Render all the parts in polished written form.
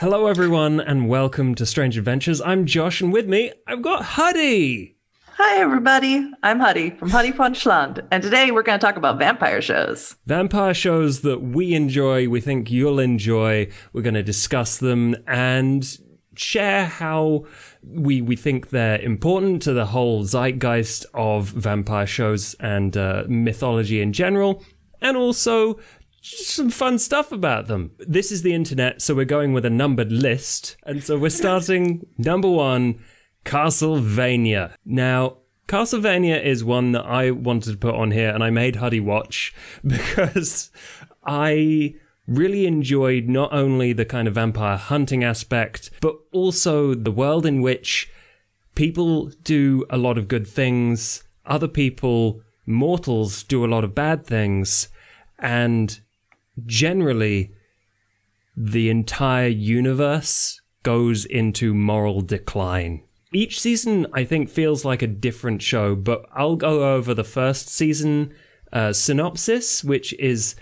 Hello, everyone, and welcome to Strange Adventures. I'm Josh, and with me, I've got Huddy. Hi, everybody. I'm Huddy from Huddy Punchland, and today we're going to talk about vampire shows. Vampire shows that we enjoy, we think you'll enjoy. We're going to discuss them and share how we think they're important to the whole zeitgeist of vampire shows and mythology in general, and also some fun stuff about them. This is the internet, so we're going with a numbered list. And so we're starting number 1, Castlevania. Now, Castlevania is one that I wanted to put on here, and I made Huddy watch because I really enjoyed not only the kind of vampire hunting aspect, but also the world in which people do a lot of good things, other people, mortals, do a lot of bad things, and generally, the entire universe goes into moral decline. Each season, I think, feels like a different show, but I'll go over the first season synopsis, which is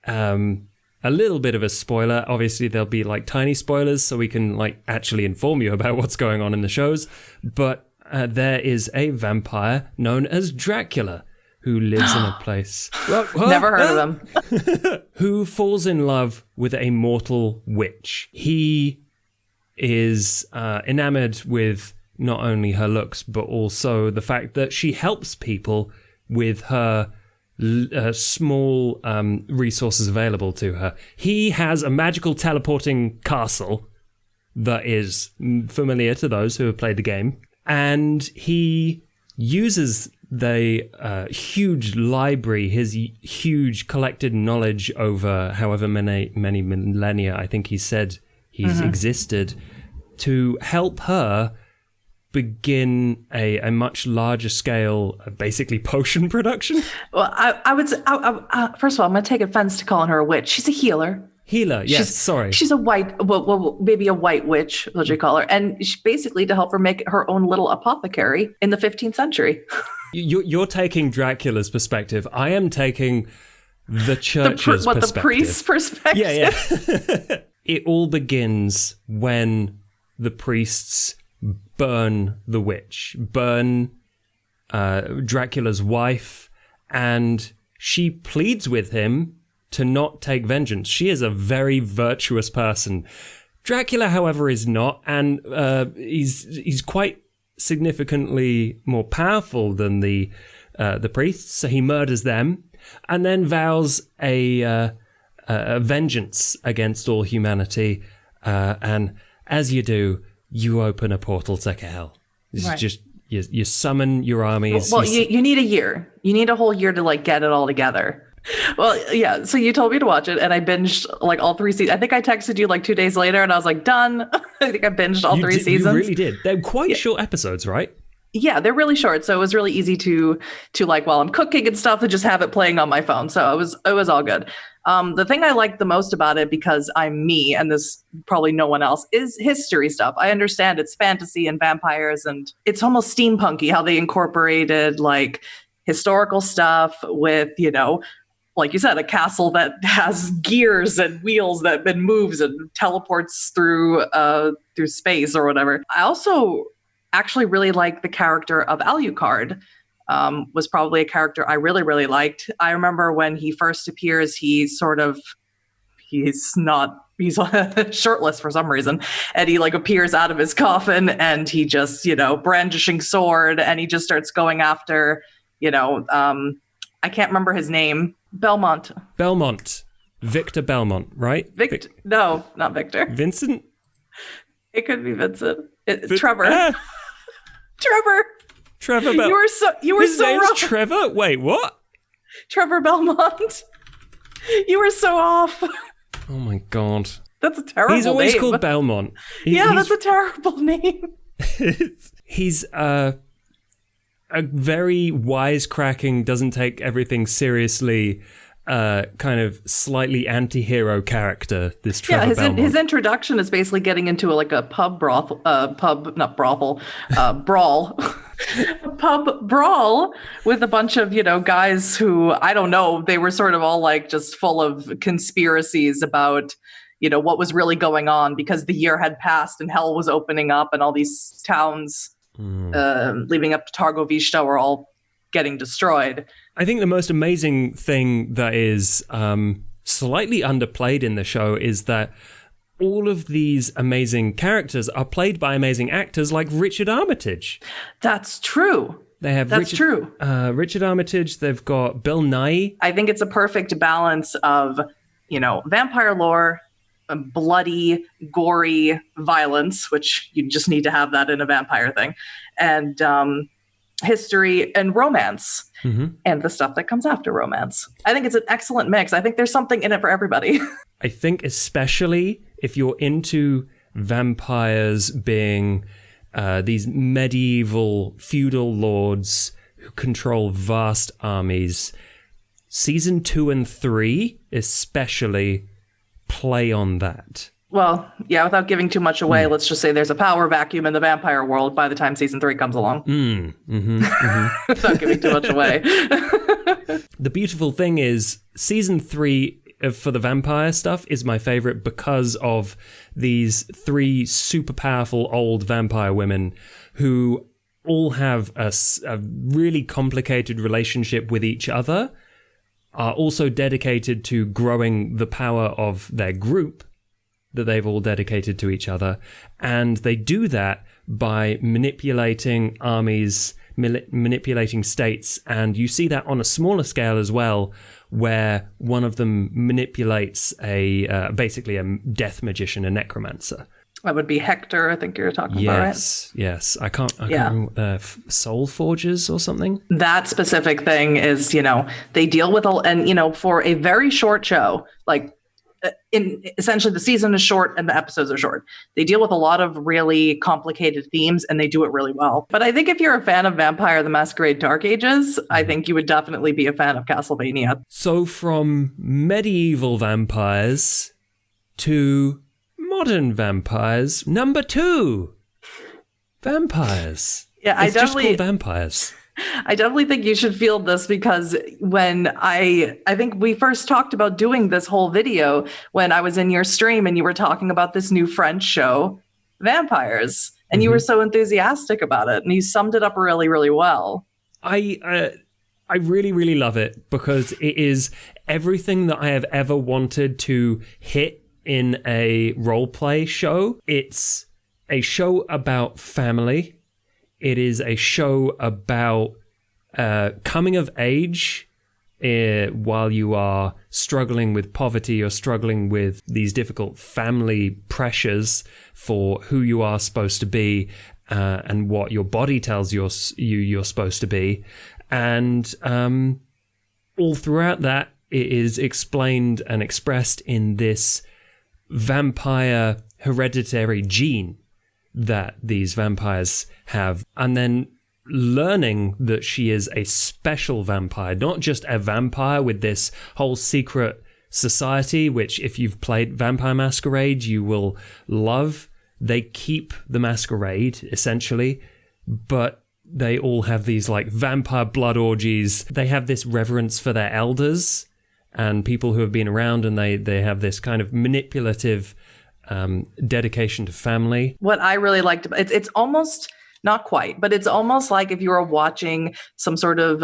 a little bit of a spoiler. Obviously, there'll be like tiny spoilers, so we can like actually inform you about what's going on in the shows. But there is a vampire known as Dracula, who lives in a place... Never heard of him. Who falls in love with a mortal witch. He is enamored with not only her looks, but also the fact that she helps people with her small resources available to her. He has a magical teleporting castle that is familiar to those who have played the game, and he uses the huge library, his huge collected knowledge over however many millennia I think he said he's existed, to help her begin a much larger scale, basically potion production. Well, I would say, first of all, I'm going to take offense to calling her a witch. She's a healer. Healer, yes, sorry. She's a white, well, maybe a white witch, what you call her. And she, basically to help her make her own little apothecary in the 15th century. You're taking Dracula's perspective. I am taking the church's perspective. The priest's perspective? Yeah. It all begins when the priests burn the witch, burn Dracula's wife, and she pleads with him to not take vengeance. She is a very virtuous person. Dracula, however, is not, and he's quite significantly more powerful than the priests, so he murders them, and then vows a vengeance against all humanity. And as you do, you open a portal to hell. This is just you summon your armies. Well, you need a year. You need a whole year to like get it all together. Well, yeah. So you told me to watch it, and I binged like all 3 seasons. I think I texted you like 2 days later, and I was like, done. I think I binged all 3 seasons. You really did. They're quite short episodes, right? Yeah, they're really short, so it was really easy to like while I'm cooking and stuff to just have it playing on my phone. So it was all good. The thing I liked the most about it, because I'm me, and this probably no one else, is history stuff. I understand it's fantasy and vampires, and it's almost steampunky how they incorporated like historical stuff with, you know, like you said, a castle that has gears and wheels that moves and teleports through space or whatever. I also actually really like the character of Alucard. Was probably a character I really, really liked. I remember when he first appears, he's shirtless for some reason. And he like appears out of his coffin, and he just, you know, brandishing sword, and he just starts going after, you know, I can't remember his name. Belmont. Victor Belmont, right? No, not Victor. Vincent? It could be Vincent. Trevor. Trevor Belmont. You were his so name's wrong. Trevor? Wait, what? Trevor Belmont. You were so off. Oh my god. That's a terrible name. He's always called Belmont. That's a terrible name. He's a very wisecracking, doesn't take everything seriously, kind of slightly anti-hero character, this Trevor Belmont. His introduction is basically getting into a brawl. A pub brawl with a bunch of, you know, guys who, I don't know, they were sort of all like just full of conspiracies about, what was really going on, because the year had passed and hell was opening up and all these towns leading up to Targo Vista were all getting destroyed. I think the most amazing thing that is slightly underplayed in the show is that all of these amazing characters are played by amazing actors like Richard Armitage. That's true. They have Richard Armitage. They've got Bill Nighy. I think it's a perfect balance of, vampire lore, bloody, gory violence, which you just need to have that in a vampire thing, and history and romance, and the stuff that comes after romance. I think it's an excellent mix. I think there's something in it for everybody. I think especially if you're into vampires being these medieval feudal lords who control vast armies, season 2 and 3 especially play on that. Well, yeah, without giving too much away, let's just say there's a power vacuum in the vampire world by the time season 3 comes along. Without giving too much away. The beautiful thing is season 3 for the vampire stuff is my favorite because of these 3 super powerful old vampire women who all have a really complicated relationship with each other, are also dedicated to growing the power of their group that they've all dedicated to each other. And they do that by manipulating armies, manipulating states. And you see that on a smaller scale as well, where one of them manipulates basically a death magician, a necromancer. That would be Hector, I think you're talking about, right? Yes. I can't remember, Soul Forgers or something? That specific thing is, they deal with, for a very short show, essentially the season is short and the episodes are short. They deal with a lot of really complicated themes and they do it really well. But I think if you're a fan of Vampire the Masquerade Dark Ages, I think you would definitely be a fan of Castlevania. So from medieval vampires to modern vampires, number 2, vampires. Yeah, it's just called vampires. I definitely think you should feel this, because when I think we first talked about doing this whole video when I was in your stream and you were talking about this new French show, Vampires, and you were so enthusiastic about it and you summed it up really, really well. I really, really love it because it is everything that I have ever wanted to hit in a role-play show. It's a show about family. It is a show about coming of age while you are struggling with poverty or struggling with these difficult family pressures for who you are supposed to be and what your body tells you're supposed to be. And all throughout that, it is explained and expressed in this vampire hereditary gene that these vampires have, and then learning that she is a special vampire, not just a vampire with this whole secret society, which if you've played Vampire Masquerade, you will love. They keep the masquerade, essentially, but they all have these vampire blood orgies. They have this reverence for their elders and people who have been around, and they have this kind of manipulative dedication to family. What I really liked about it's almost not quite, but it's almost like if you were watching some sort of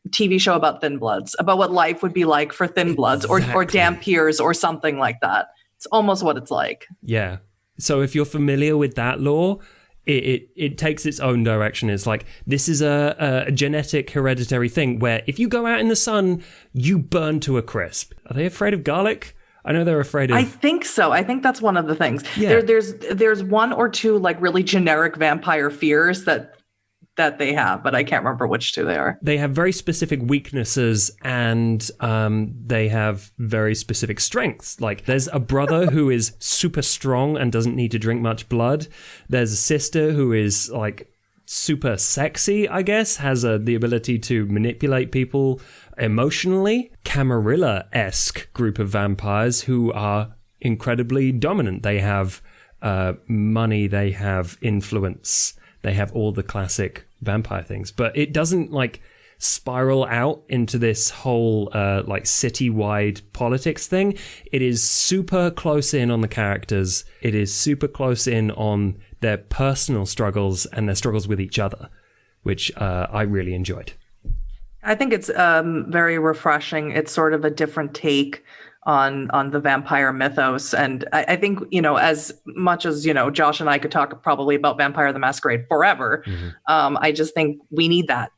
TV show about Thin Bloods, about what life would be like for Thin Bloods or Dampiers or something like that. It's almost what it's like. Yeah. So if you're familiar with that lore, it takes its own direction. It's like, this is a genetic hereditary thing where if you go out in the sun, you burn to a crisp. Are they afraid of garlic? I know they're afraid of... I think so. I think that's one of the things. Yeah. There's one or two really generic vampire fears that they have, but I can't remember which two they are. They have very specific weaknesses and they have very specific strengths. There's a brother who is super strong and doesn't need to drink much blood. There's a sister who is super sexy, I guess, has the ability to manipulate people emotionally. Camarilla-esque group of vampires who are incredibly dominant. They have money, they have influence, they have all the classic vampire things. But it doesn't spiral out into this whole like citywide politics thing. It is super close in on the characters. It is super close in on their personal struggles and their struggles with each other, which I really enjoyed. I think it's very refreshing. It's sort of a different take on the vampire mythos. And I think, as much as, Josh and I could talk probably about Vampire the Masquerade forever, I just think we need that.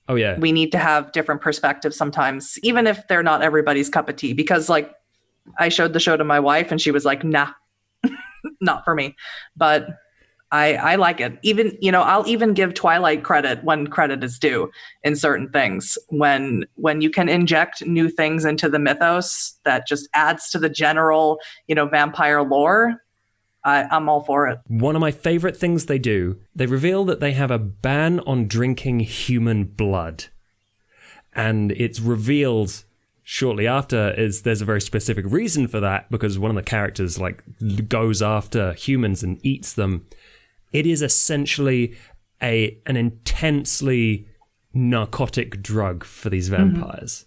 Oh, yeah. We need to have different perspectives sometimes, even if they're not everybody's cup of tea. Because, like, I showed the show to my wife and she was like, nah, not for me. But I like it. Even, I'll even give Twilight credit when credit is due in certain things. When you can inject new things into the mythos that just adds to the general, vampire lore, I'm all for it. One of my favorite things they do, they reveal that they have a ban on drinking human blood. And it's revealed shortly after there's a very specific reason for that, because one of the characters like goes after humans and eats them. It is essentially an intensely narcotic drug for these vampires,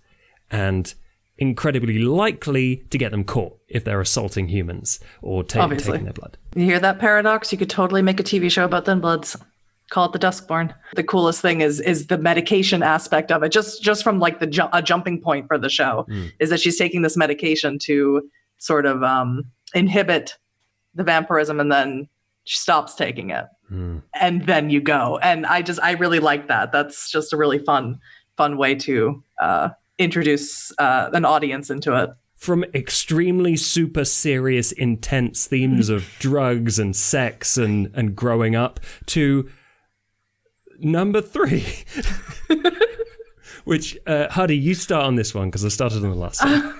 and incredibly likely to get them caught if they're assaulting humans or taking their blood. You hear that paradox? You could totally make a TV show about Thin Bloods. Call it The Duskborn. The coolest thing is the medication aspect of it. Just from like a jumping point for the show is that she's taking this medication to sort of inhibit the vampirism, and then she stops taking it. And then you go. And I really like that. That's just a really fun way to introduce an audience into it. From extremely super serious, intense themes of drugs and sex and growing up to number 3. Which, Huddy, you start on this one because I started on the last one.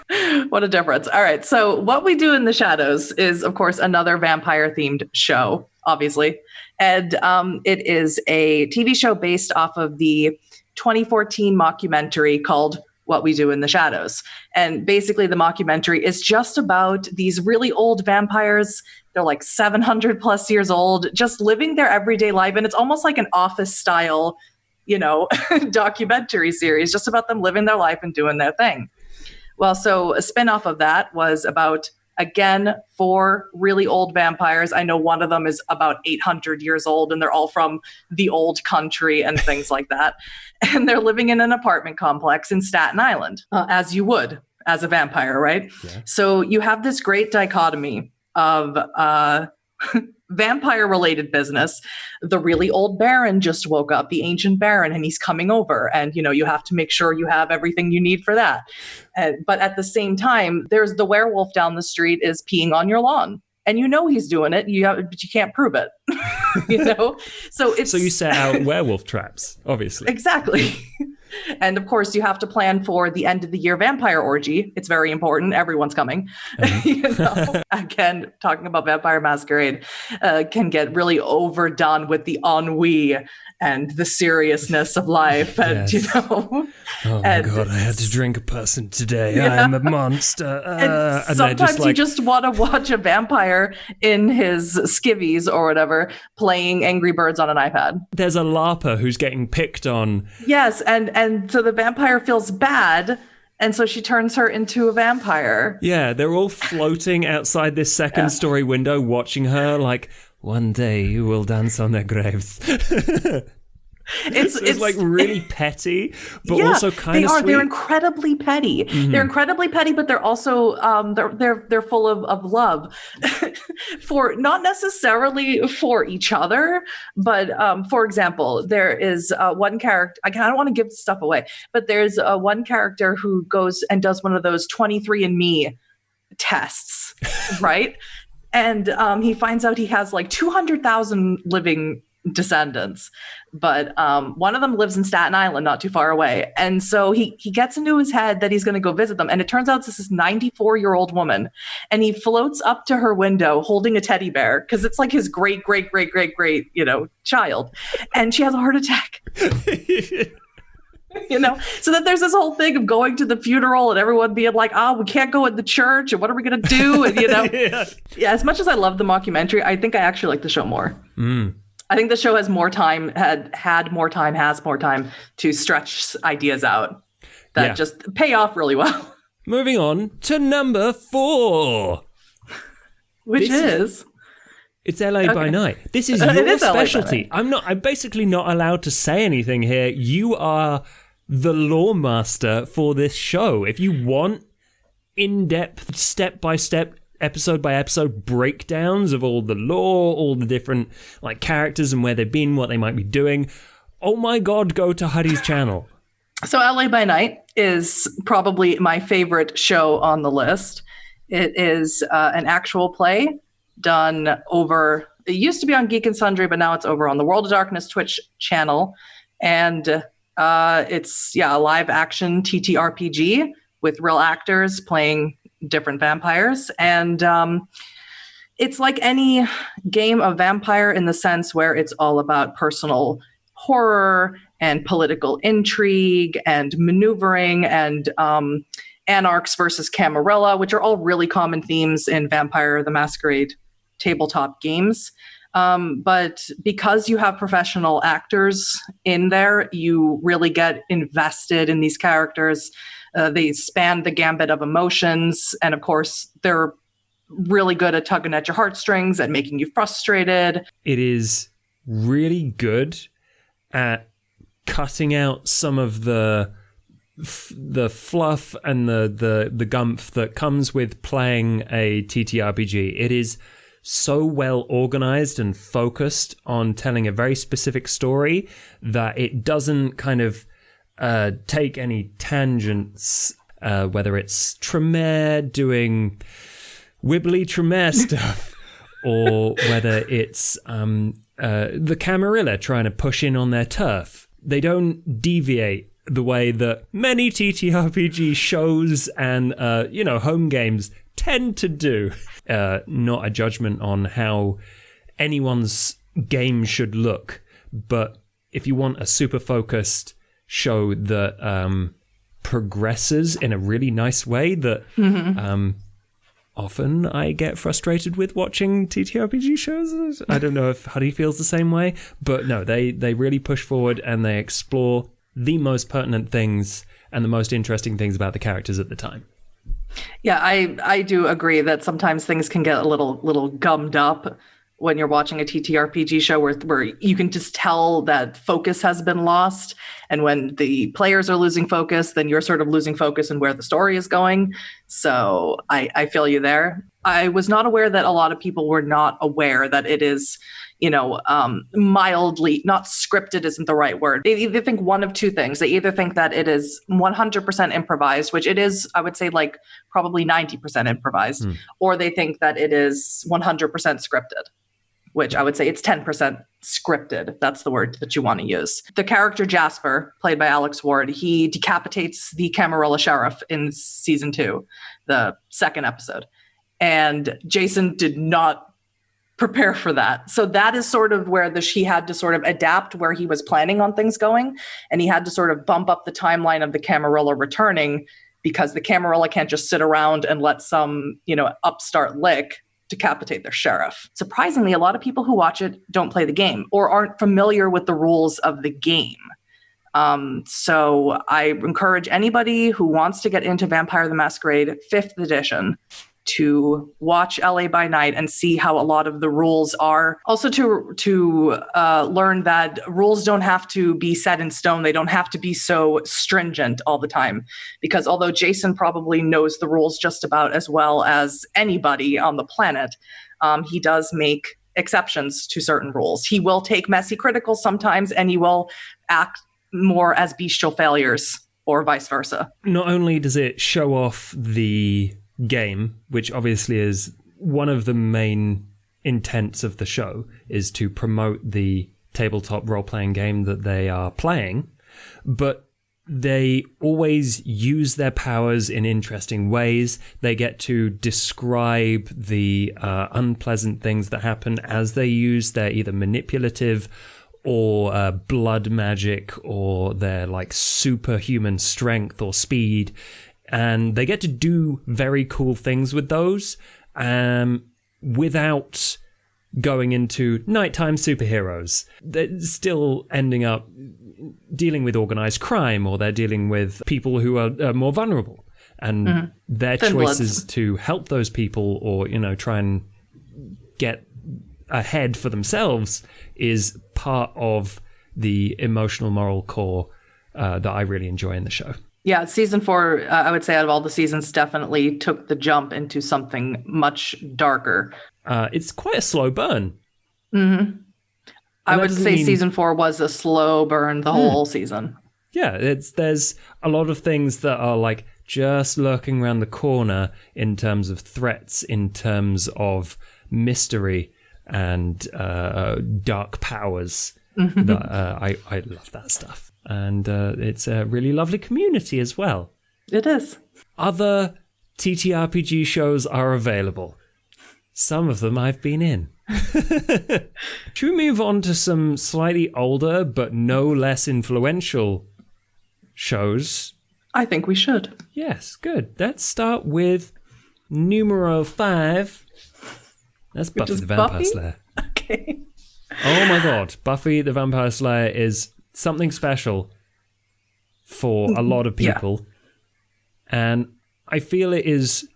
What a difference. All right. So What We Do in the Shadows is, of course, another vampire-themed show, obviously. And it is a TV show based off of the 2014 mockumentary called What We Do in the Shadows. And basically the mockumentary is just about these really old vampires. They're like 700 plus years old, just living their everyday life. And it's almost like an Office style, documentary series, just about them living their life and doing their thing. Well, so a spinoff of that was about, again, 4 really old vampires. I know one of them is about 800 years old, and they're all from the old country and things like that. And they're living in an apartment complex in Staten Island, as you would as a vampire, right? Yeah. So you have this great dichotomy of vampire-related business. The really old baron just woke up, the ancient baron, and he's coming over. And, you have to make sure you have everything you need for that. But at the same time, there's the werewolf down the street is peeing on your lawn. And he's doing it, but you can't prove it. So you set out werewolf traps, obviously. Exactly. And of course, you have to plan for the end of the year vampire orgy. It's very important. Everyone's coming. Again, talking about Vampire Masquerade can get really overdone with the ennui and the seriousness of life. And, yes. Oh my God, I had to drink a person today. Yeah. I'm a monster. And sometimes you just want to watch a vampire in his skivvies or whatever playing Angry Birds on an iPad. There's a LARPer who's getting picked on. Yes, and so the vampire feels bad, and so she turns her into a vampire. Yeah, they're all floating outside this second-story window watching her like, one day you will dance on their graves. It's like really petty, but also kind of sweet. They're incredibly petty. Mm-hmm. They're incredibly petty, but they're also they're full of love for not necessarily for each other, but for example, there is one character. I don't want to give stuff away, but there's one character who goes and does one of those 23andMe tests, right? And he finds out he has like 200,000 living descendants, but one of them lives in Staten Island, not too far away. And so he gets into his head that he's going to go visit them. And it turns out this is 94-year-old woman. And he floats up to her window holding a teddy bear because it's like his great, child. And she has a heart attack. So that there's this whole thing of going to the funeral and everyone being like, we can't go in the church and what are we going to do? And, yeah, as much as I love the mockumentary, I think I actually like the show more. I think the show has more time, has more time to stretch ideas out that just pay off really well. Moving on to number 4. Which is? It's LA by Night. This is your specialty. I'm basically not allowed to say anything here. You are the lore master for this show. If you want in-depth, step-by-step, episode-by-episode breakdowns of all the lore, all the different like characters and where they've been, what they might be doing, oh my god, go to Huddy's channel. So LA by Night is probably my favorite show on the list. It is an actual play done over, it used to be on Geek and Sundry, but now it's over on the World of Darkness Twitch channel. And it's a live action TTRPG with real actors playing different vampires. And it's like any game of vampire in the sense where it's all about personal horror and political intrigue and maneuvering and anarchs versus Camarilla, which are all really common themes in Vampire the Masquerade tabletop games. But because you have professional actors in there, you really get invested in these characters. They span the gambit of emotions. And of course, they're really good at tugging at your heartstrings and making you frustrated. It is really good at cutting out some of the fluff and the gumph that comes with playing a TTRPG. It is so well organized and focused on telling a very specific story that it doesn't kind of take any tangents, whether it's Tremere doing wibbly Tremere stuff or whether it's the Camarilla trying to push in on their turf. They don't deviate the way that many TTRPG shows and home games tend to do. Not a judgment on how anyone's game should look, but if you want a super focused show that progresses in a really nice way that often I get frustrated with watching TTRPG shows. I don't know if Huddy feels the same way, but no, they really push forward and they explore the most pertinent things and the most interesting things about the characters at the time. Yeah, I do agree that sometimes things can get a little gummed up when you're watching a TTRPG show where you can just tell that focus has been lost. And when the players are losing focus, then you're sort of losing focus in where the story is going. So I feel you there. I was not aware that a lot of people were not aware that it is, mildly, not scripted isn't the right word. They either think one of two things. They either think that it is 100% improvised, which it is, I would say like probably 90% improvised, or they think that it is 100% scripted, which I would say it's 10% scripted. That's the word that you want to use. The character Jasper, played by Alex Ward, he decapitates the Camarilla sheriff in season 2, the second episode. And Jason did not prepare for that. So that is sort of where he had to sort of adapt where he was planning on things going. And he had to sort of bump up the timeline of the Camarilla returning because the Camarilla can't just sit around and let some, upstart lick decapitate their sheriff. Surprisingly, a lot of people who watch it don't play the game or aren't familiar with the rules of the game. So I encourage anybody who wants to get into Vampire the Masquerade 5th edition to watch LA by Night and see how a lot of the rules are. Also to learn that rules don't have to be set in stone. They don't have to be so stringent all the time. Because although Jason probably knows the rules just about as well as anybody on the planet, he does make exceptions to certain rules. He will take messy criticals sometimes, and he will act more as bestial failures or vice versa. Not only does it show off the game, which obviously is one of the main intents of the show, is to promote the tabletop role-playing game that they are playing, but they always use their powers in interesting ways. They get to describe the unpleasant things that happen as they use their either manipulative or blood magic or their like superhuman strength or speed. And they get to do very cool things with those without going into nighttime superheroes. They're still ending up dealing with organized crime, or they're dealing with people who are more vulnerable. And their choices to help those people, or, try and get ahead for themselves, is part of the emotional moral core that I really enjoy in the show. Yeah, season 4, I would say out of all the seasons, definitely took the jump into something much darker. It's quite a slow burn. Mm-hmm. I would say season 4 was a slow burn the whole season. Yeah, there's a lot of things that are like just lurking around the corner in terms of threats, in terms of mystery and dark powers. That, I love that stuff. And it's a really lovely community as well. It is. Other TTRPG shows are available. Some of them I've been in. Should we move on to some slightly older but no less influential shows? I think we should. Yes, good. Let's start with numero 5. That's Buffy the Vampire Slayer. Okay. Oh my god, Buffy the Vampire Slayer is something special for a lot of people. Yeah. And I feel it is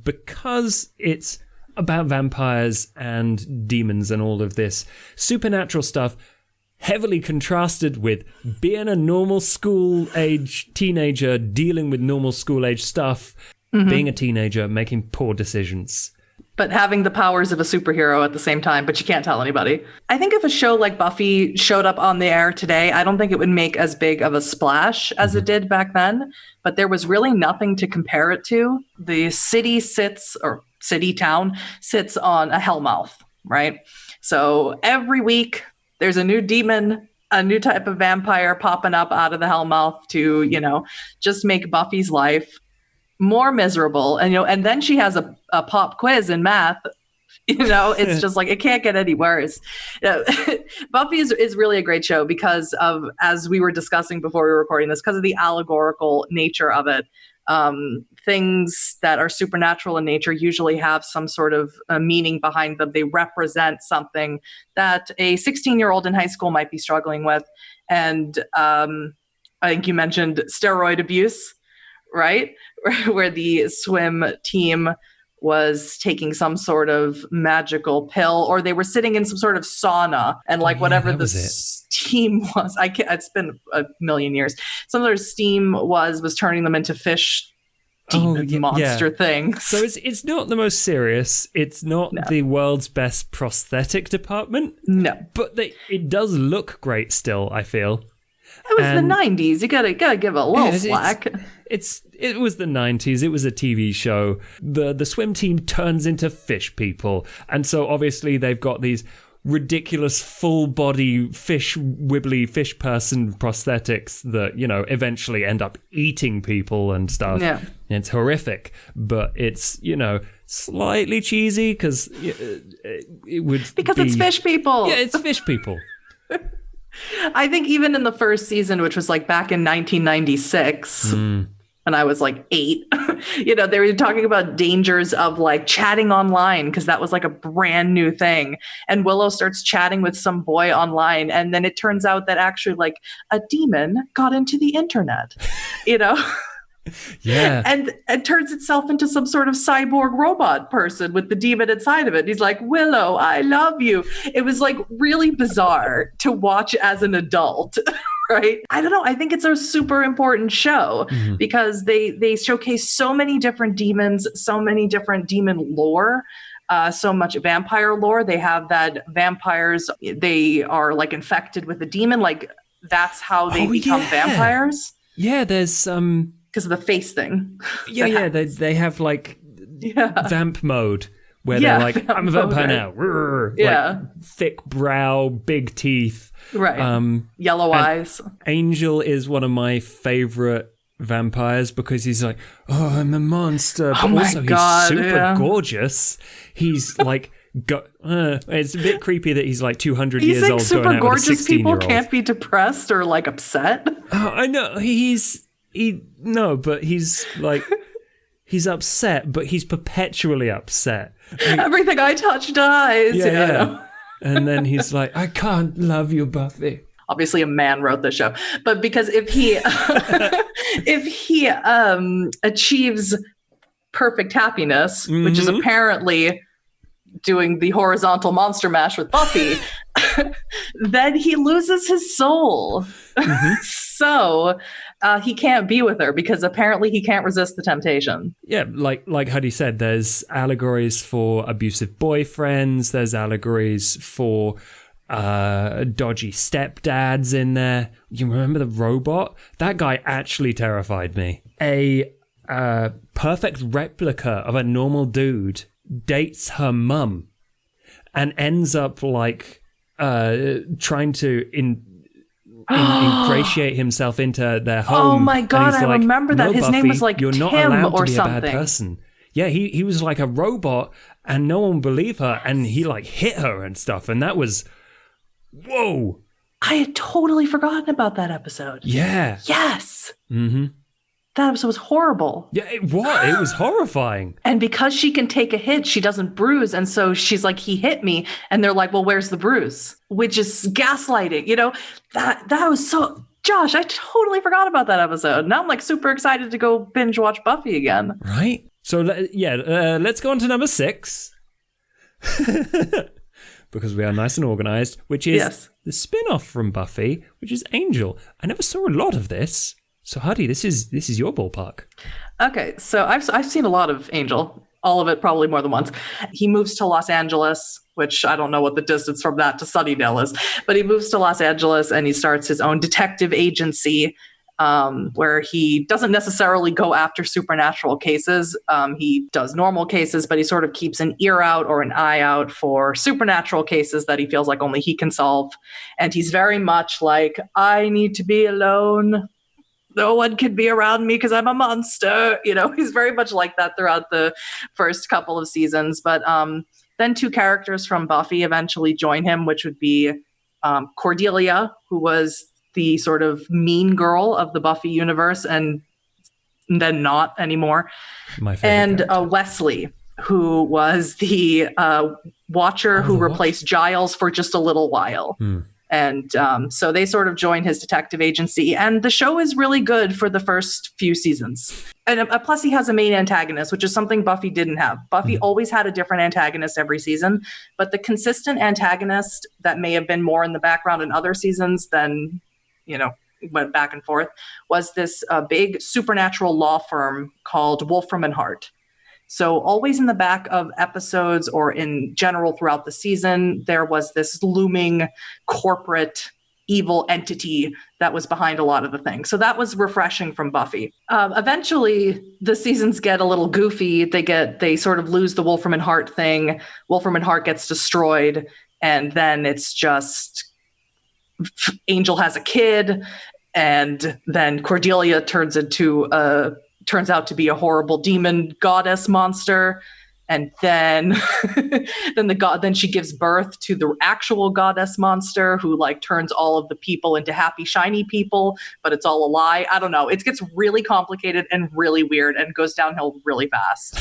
because it's about vampires and demons and all of this supernatural stuff, heavily contrasted with being a normal school-age teenager, dealing with normal school-age stuff, being a teenager, making poor decisions. But having the powers of a superhero at the same time, but you can't tell anybody. I think if a show like Buffy showed up on the air today, I don't think it would make as big of a splash as it did back then. But there was really nothing to compare it to. The town sits on a hellmouth, right? So every week there's a new demon, a new type of vampire popping up out of the hellmouth to, just make Buffy's life more miserable. And then she has a pop quiz in math. It's just like, it can't get any worse. Buffy is really a great show because of, as we were discussing before we were recording this, because of the allegorical nature of it. Things that are supernatural in nature usually have some sort of meaning behind them. They represent something that a 16-year-old in high school might be struggling with. And I think you mentioned steroid abuse, right? Where the swim team was taking some sort of magical pill, or they were sitting in some sort of sauna, and whatever the steam was, it's been a million years. Some of their steam was turning them into fish monster things. So it's not the most serious. It's not the world's best prosthetic department. No, but it does look great still, I feel. It was the 90s. You gotta give it a little slack. It was the 90s. It was a TV show. The swim team turns into fish people. And so obviously they've got these ridiculous full body wibbly fish person prosthetics that, eventually end up eating people and stuff. Yeah. And it's horrific. But it's, slightly cheesy because it would it's fish people. Yeah, it's fish people. I think even in the first season, which was back in 1996, and I was 8, they were talking about dangers of chatting online, because that was a brand new thing. And Willow starts chatting with some boy online, and then it turns out that actually a demon got into the internet, Yeah. And it turns itself into some sort of cyborg robot person with the demon inside of it. And he's like, Willow, I love you. It was really bizarre to watch as an adult, right? I don't know. I think it's a super important show because they showcase so many different demons, so many different demon lore. So much vampire lore. They have that vampires, they are infected with a demon. That's how they become vampires. Yeah, there's because of the face thing. Yeah, they have vamp mode where they're I'm a vampire now. Thick brow, big teeth. Right. Yellow eyes. Angel is one of my favorite vampires because he's I'm a monster, but also he's super gorgeous. He's it's a bit creepy that he's 200 years old going out with a 16-year-old. Super gorgeous people can't be depressed or upset. I know. He's he's upset, but he's perpetually upset. Like, everything I touch dies. Yeah. And then he's like, I can't love you, Buffy. Obviously a man wrote the show, but because if he achieves perfect happiness, which is apparently doing the horizontal monster mash with Buffy, then he loses his soul. So he can't be with her because apparently he can't resist the temptation. Yeah, like Huddy said, there's allegories for abusive boyfriends. There's allegories for dodgy stepdads in there. You remember the robot? That guy actually terrified me. A perfect replica of a normal dude dates her mum and ends up like trying to ingratiate himself into their home. Oh my god, I remember that. No, his Buffy, name was like you're not Tim allowed to or be something. a bad person. Yeah, he was like a robot and no one believed her and he like hit her and stuff, and that was whoa. I had totally forgotten about that episode. Yeah. Yes. Mm-hmm. That episode was horrible. Yeah, it was horrifying. And because she can take a hit, she doesn't bruise. And so she's like, he hit me. And they're like, well, where's the bruise? Which is gaslighting. You know, that was so... Josh, I totally forgot about that episode. Now I'm like super excited to go binge watch Buffy again. Right? So, let's go on to number 6. Because we are nice and organized, which is the spin-off from Buffy, which is Angel. I never saw a lot of this. So, Huddy, this is your ballpark. Okay, so I've seen a lot of Angel, all of it probably more than once. He moves to Los Angeles, which I don't know what the distance from that to Sunnydale is, but he moves to Los Angeles and he starts his own detective agency where he doesn't necessarily go after supernatural cases. He does normal cases, but he sort of keeps an ear out or an eye out for supernatural cases that he feels like only he can solve. And he's very much like, I need to be alone. No one can be around me because I'm a monster. You know, he's very much like that throughout the first couple of seasons. But then 2 characters from Buffy eventually join him, which would be Cordelia, who was the sort of mean girl of the Buffy universe and then not anymore. My favorite. And Wesley, who was the watcher who replaced Giles for just a little while. And so they sort of join his detective agency. And the show is really good for the first few seasons. And plus he has a main antagonist, which is something Buffy didn't have. Buffy always had a different antagonist every season. But the consistent antagonist that may have been more in the background in other seasons than, you know, went back and forth, was this big supernatural law firm called Wolfram and Hart. So always in the back of episodes or in general throughout the season, there was this looming corporate evil entity that was behind a lot of the things. So that was refreshing from Buffy. Eventually, the seasons get a little goofy. They sort of lose the Wolfram and Hart thing. Wolfram and Hart gets destroyed. And then it's just Angel has a kid. And then Cordelia turns out to be a horrible demon goddess monster, and then then she gives birth to the actual goddess monster who like turns all of the people into happy shiny people, but it's all a lie. I don't know. It gets really complicated and really weird and goes downhill really fast.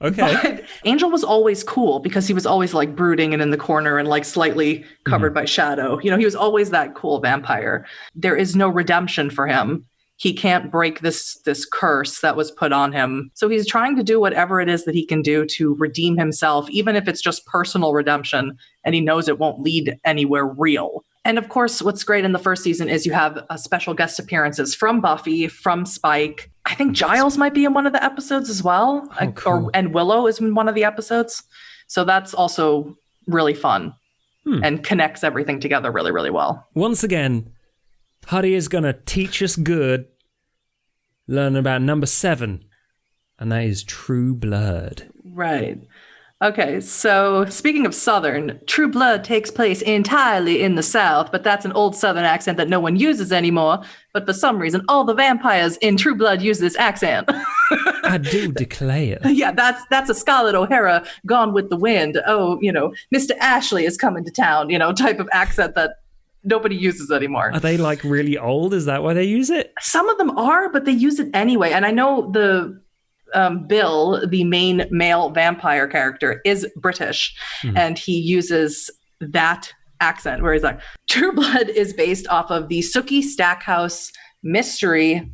Okay. But Angel was always cool because he was always like brooding and in the corner and like slightly covered by shadow. You know, he was always that cool vampire. There is no redemption for him. He can't break this curse that was put on him. So he's trying to do whatever it is that he can do to redeem himself, even if it's just personal redemption, and he knows it won't lead anywhere real. And of course, what's great in the first season is you have special guest appearances from Buffy, from Spike. I think Giles might be in one of the episodes as well. Oh, cool. And Willow is in one of the episodes. So that's also really fun and connects everything together really, really well. Once again, Huddy is going to teach us good, learn about number 7, and that is True Blood. Right. Okay, so speaking of Southern, True Blood takes place entirely in the South, but that's an old Southern accent that no one uses anymore. But for some reason, all the vampires in True Blood use this accent. I do declare. Yeah, that's a Scarlett O'Hara gone with the wind. Oh, you know, Mr. Ashley is coming to town, you know, type of accent that nobody uses anymore. Are they like really old? Is that why they use it? Some of them are, but they use it anyway. And I know Bill, the main male vampire character, is British, and he uses that accent where he's like, True Blood is based off of the Sookie Stackhouse mystery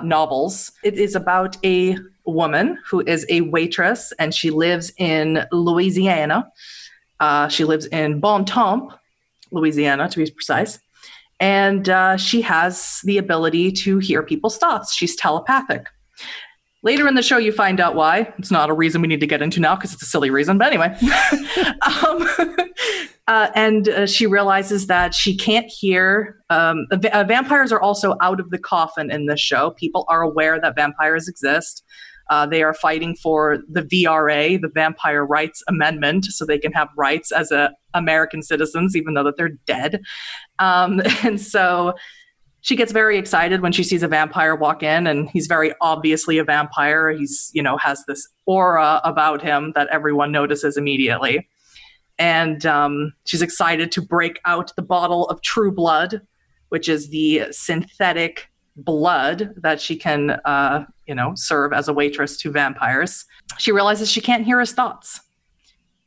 novels. It is about a woman who is a waitress, and she lives in Louisiana. She lives in Bontemps, Louisiana, to be precise. And she has the ability to hear people's thoughts. She's telepathic. Later in the show, you find out why. It's not a reason we need to get into now because it's a silly reason. But anyway. And she realizes that she can't hear. Vampires are also out of the coffin in this show. People are aware that vampires exist. They are fighting for the VRA, the Vampire Rights Amendment, so they can have rights as American citizens, even though that they're dead. And so she gets very excited when she sees a vampire walk in, and he's very obviously a vampire. He's, has this aura about him that everyone notices immediately. And she's excited to break out the bottle of True Blood, which is the synthetic blood that she can, serve as a waitress to vampires. She realizes she can't hear his thoughts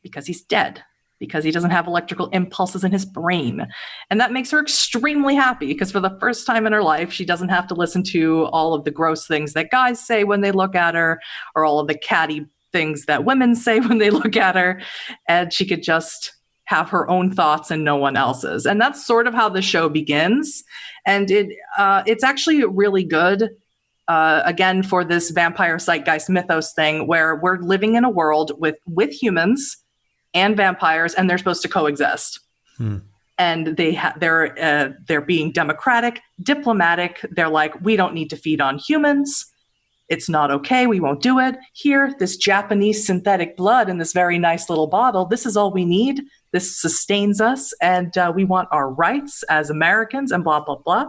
because he's dead, because he doesn't have electrical impulses in his brain. And that makes her extremely happy because for the first time in her life, she doesn't have to listen to all of the gross things that guys say when they look at her, or all of the catty things that women say when they look at her. And she could just have her own thoughts and no one else's. And that's sort of how the show begins. And it's actually really good, again, for this vampire zeitgeist mythos thing, where we're living in a world with humans and vampires, and they're supposed to coexist. And they're being democratic, diplomatic. They're like, we don't need to feed on humans. It's not okay. We won't do it. Here, this Japanese synthetic blood in this very nice little bottle. This is all we need. This sustains us, and we want our rights as Americans, and blah, blah, blah.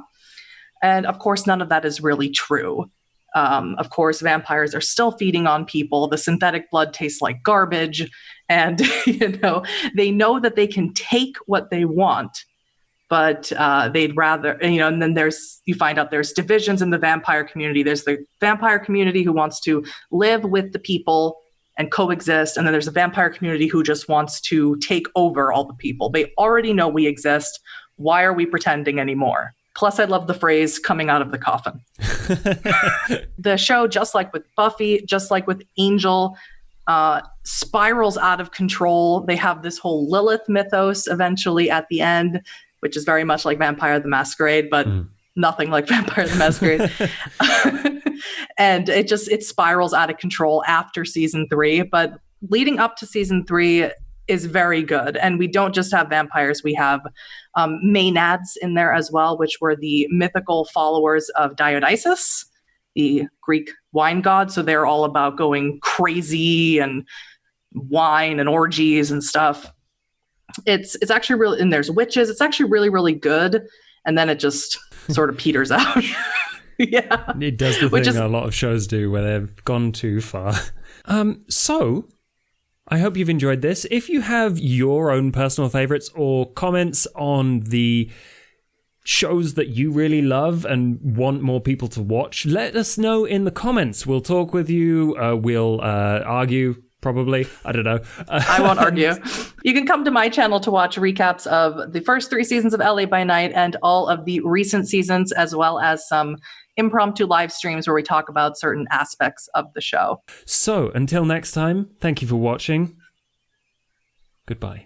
And of course, none of that is really true. Of course, vampires are still feeding on people. The synthetic blood tastes like garbage. And, they know that they can take what they want, but they'd rather, and then you find out there's divisions in the vampire community. There's the vampire community who wants to live with the people and coexist. And then there's a vampire community who just wants to take over all the people. They already know we exist. Why are we pretending anymore? Plus, I love the phrase coming out of the coffin. The show, just like with Buffy, just like with Angel, spirals out of control. They have this whole Lilith mythos eventually at the end, which is very much like Vampire the Masquerade, but nothing like Vampire the Masquerade. And it spirals out of control after season 3, but leading up to season 3 is very good. And we don't just have vampires, we have Maenads in there as well, which were the mythical followers of Dionysus, the Greek wine god. So they're all about going crazy and wine and orgies and stuff. It's actually really, and there's witches. It's actually really, really good. And then it just sort of peters out. Yeah. It does the thing a lot of shows do where they've gone too far. So I hope you've enjoyed this. If you have your own personal favorites or comments on the shows that you really love and want more people to watch, let us know in the comments. We'll talk with you. We'll argue, probably. I don't know. I won't argue. You can come to my channel to watch recaps of the first 3 seasons of LA by Night and all of the recent seasons, as well as some impromptu live streams where we talk about certain aspects of the show. So until next time, thank you for watching. Goodbye.